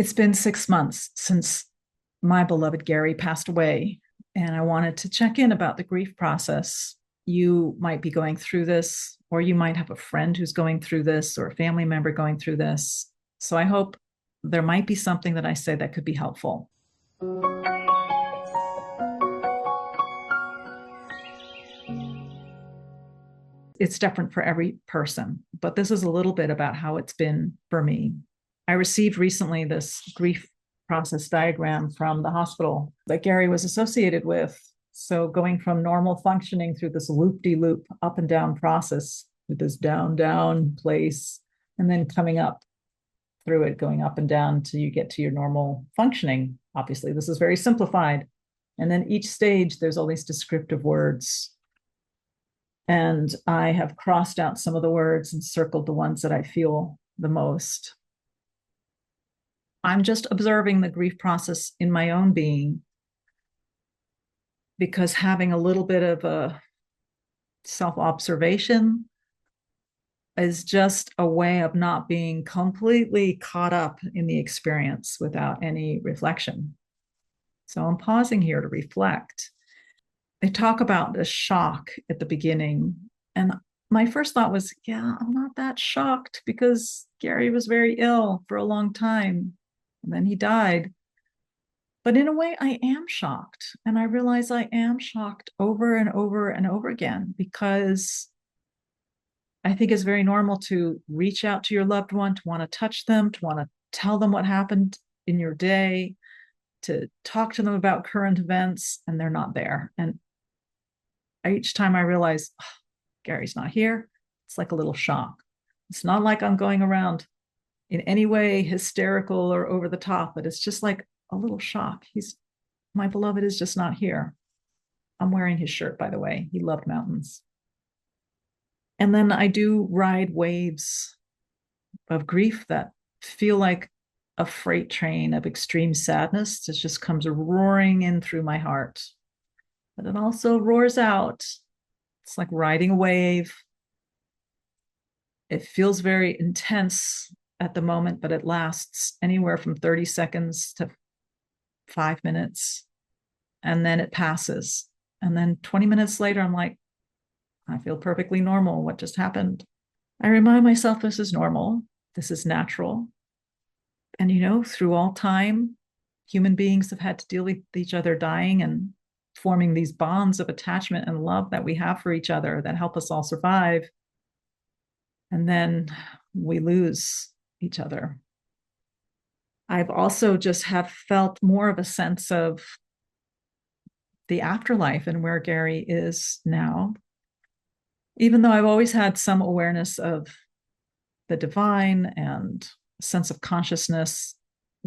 It's been 6 months since my beloved Gary passed away, and I wanted to check in about the grief process. You might be going through this, or you might have a friend who's going through this, or a family member going through this. So I hope there might be something that I say that could be helpful. It's different for every person, but this is a little bit about how it's been for me. I received recently this grief process diagram from the hospital that Gary was associated with. So going from normal functioning through this loop-de-loop up and down process with this down, down place, and then coming up through it, going up and down till you get to your normal functioning. Obviously, this is very simplified. And then each stage, there's all these descriptive words. And I have crossed out some of the words and circled the ones that I feel the most. I'm just observing the grief process in my own being, because having a little bit of a self-observation is just a way of not being completely caught up in the experience without any reflection. So I'm pausing here to reflect. They talk about the shock at the beginning. And my first thought was, yeah, I'm not that shocked because Gary was very ill for a long time. And then he died. But in a way, I am shocked. And I realize I am shocked over and over and over again, because I think it's very normal to reach out to your loved one, to want to touch them, to want to tell them what happened in your day, to talk to them about current events, and they're not there. And each time I realize, oh, Gary's not here, it's like a little shock. It's not like I'm going around in any way hysterical or over the top, but it's just like a little shock. My beloved is just not here. I'm wearing his shirt, by the way. He loved mountains. And then I do ride waves of grief that feel like a freight train of extreme sadness that just comes roaring in through my heart. But it also roars out. It's like riding a wave. It feels very intense at the moment, but it lasts anywhere from 30 seconds to 5 minutes. And then it passes. And then 20 minutes later, I'm like, I feel perfectly normal. What just happened? I remind myself this is normal. This is natural. And, through all time, human beings have had to deal with each other dying and forming these bonds of attachment and love that we have for each other that help us all survive. And then we lose each other. I've also just have felt more of a sense of the afterlife and where Gary is now, even though I've always had some awareness of the divine and sense of consciousness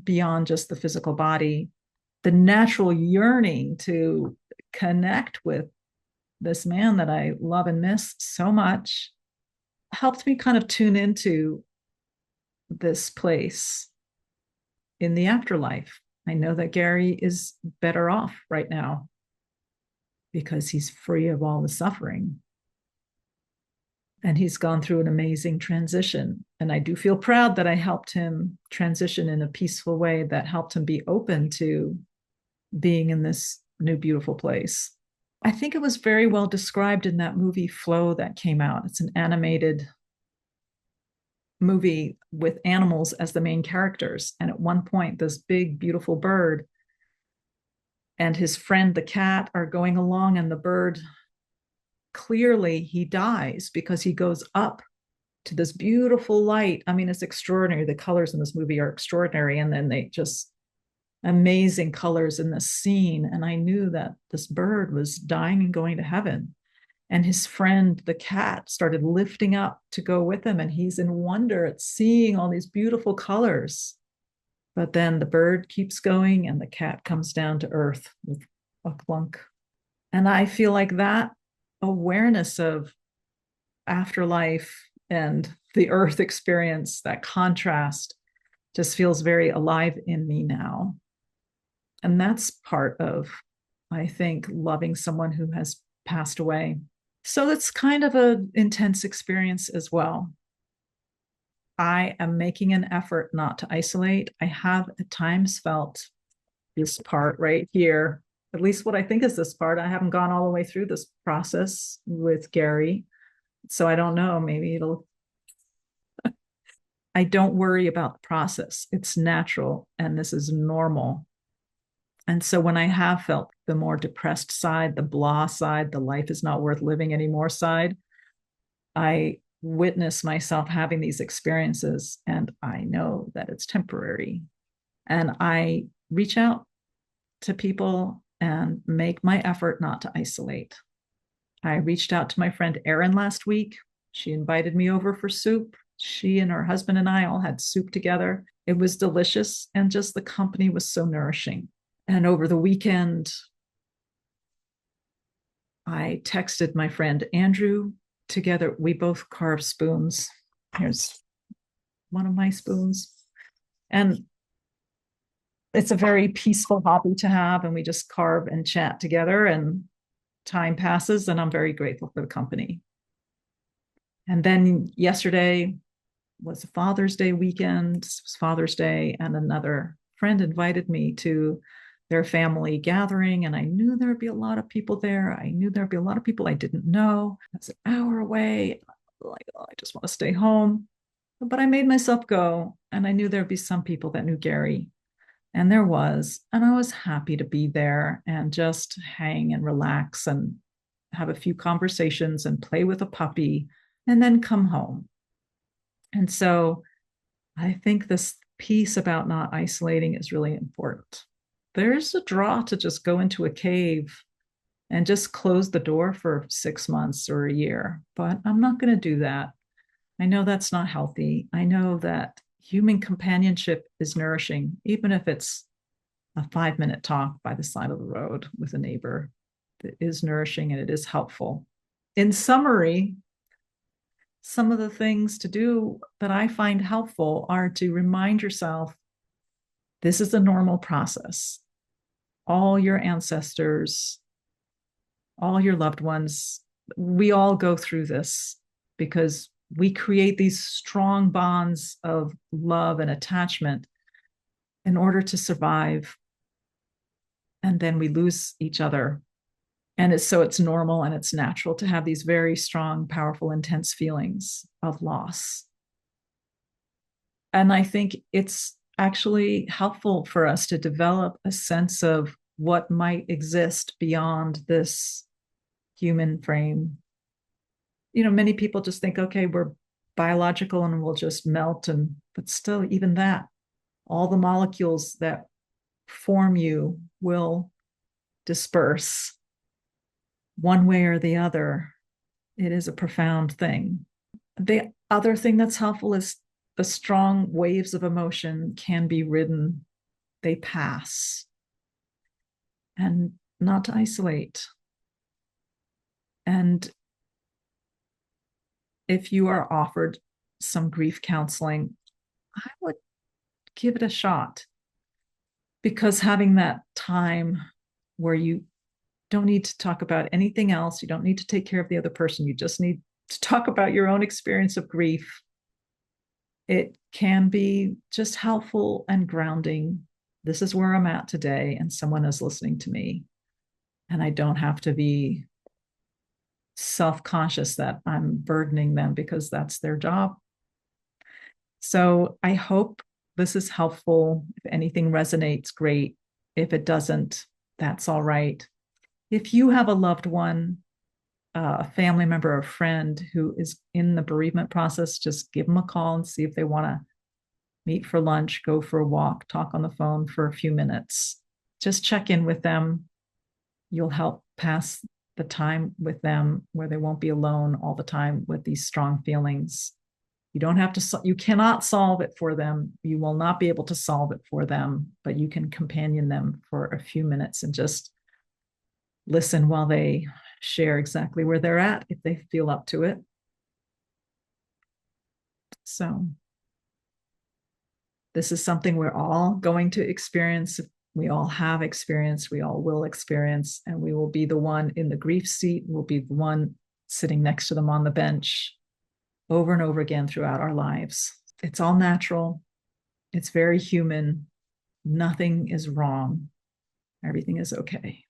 beyond just the physical body. The natural yearning to connect with this man that I love and miss so much helped me kind of tune into this place in the afterlife. I know that Gary is better off right now because he's free of all the suffering. And he's gone through an amazing transition. And I do feel proud that I helped him transition in a peaceful way that helped him be open to being in this new, beautiful place. I think it was very well described in that movie Flow that came out. It's an animated movie with animals as the main characters. And at one point, this big, beautiful bird and his friend, the cat, are going along, and the bird, clearly he dies because he goes up to this beautiful light. I mean, it's extraordinary. The colors in this movie are extraordinary. And then they just amazing colors in this scene. And I knew that this bird was dying and going to heaven. And his friend, the cat, started lifting up to go with him. And he's in wonder at seeing all these beautiful colors. But then the bird keeps going and the cat comes down to earth with a clunk. And I feel like that awareness of afterlife and the earth experience, that contrast, just feels very alive in me now. And that's part of, I think, loving someone who has passed away. So it's kind of an intense experience as well. I am making an effort not to isolate. I have at times felt this part right here, at least what I think is this part. I haven't gone all the way through this process with Gary. So I don't know. Maybe it'll, I don't worry about the process. It's natural and this is normal. And so when I have felt the more depressed side, the blah side, the life is not worth living anymore side, I witness myself having these experiences and I know that it's temporary. And I reach out to people and make my effort not to isolate. I reached out to my friend Erin last week. She invited me over for soup. She and her husband and I all had soup together. It was delicious and just the company was so nourishing. And over the weekend, I texted my friend Andrew. Together, we both carved spoons. Here's one of my spoons. And it's a very peaceful hobby to have. And we just carve and chat together, and time passes. And I'm very grateful for the company. And then yesterday was a Father's Day weekend. It was Father's Day, and another friend invited me to their family gathering, and I knew there'd be a lot of people there. I knew there'd be a lot of people I didn't know. It's an hour away. Like, oh, I just want to stay home. But I made myself go, and I knew there'd be some people that knew Gary, and there was, and I was happy to be there and just hang and relax and have a few conversations and play with a puppy and then come home. And so I think this piece about not isolating is really important. There's a draw to just go into a cave and just close the door for 6 months or a year, but I'm not going to do that. I know that's not healthy. I know that human companionship is nourishing, even if it's a 5-minute talk by the side of the road with a neighbor. It is nourishing and it is helpful. In summary, some of the things to do that I find helpful are to remind yourself this is a normal process. All your ancestors, all your loved ones, we all go through this because we create these strong bonds of love and attachment in order to survive. And then we lose each other. And it's normal and it's natural to have these very strong, powerful, intense feelings of loss. And I think it's actually helpful for us to develop a sense of what might exist beyond this human frame. You know, many people just think, okay, we're biological and we'll just melt, but still, even that, all the molecules that form you will disperse one way or the other. It is a profound thing. The other thing that's helpful is the strong waves of emotion can be ridden, they pass, and not to isolate. And if you are offered some grief counseling, I would give it a shot, because having that time where you don't need to talk about anything else, you don't need to take care of the other person, you just need to talk about your own experience of grief. It can be just helpful and grounding. This is where I'm at today, and someone is listening to me. And I don't have to be self-conscious that I'm burdening them because that's their job. So I hope this is helpful. If anything resonates, great. If it doesn't, that's all right. If you have a loved one, a family member, a friend who is in the bereavement process, just give them a call and see if they want to meet for lunch, go for a walk, talk on the phone for a few minutes. Just check in with them. You'll help pass the time with them where they won't be alone all the time with these strong feelings. You don't have to, you cannot solve it for them. You will not be able to solve it for them, but you can companion them for a few minutes and just listen while they share exactly where they're at if they feel up to it. So this is something we're all going to experience. We all have experienced, we all will experience, and we will be the one in the grief seat. We'll be the one sitting next to them on the bench over and over again throughout our lives. It's all natural. It's very human. Nothing is wrong. Everything is okay.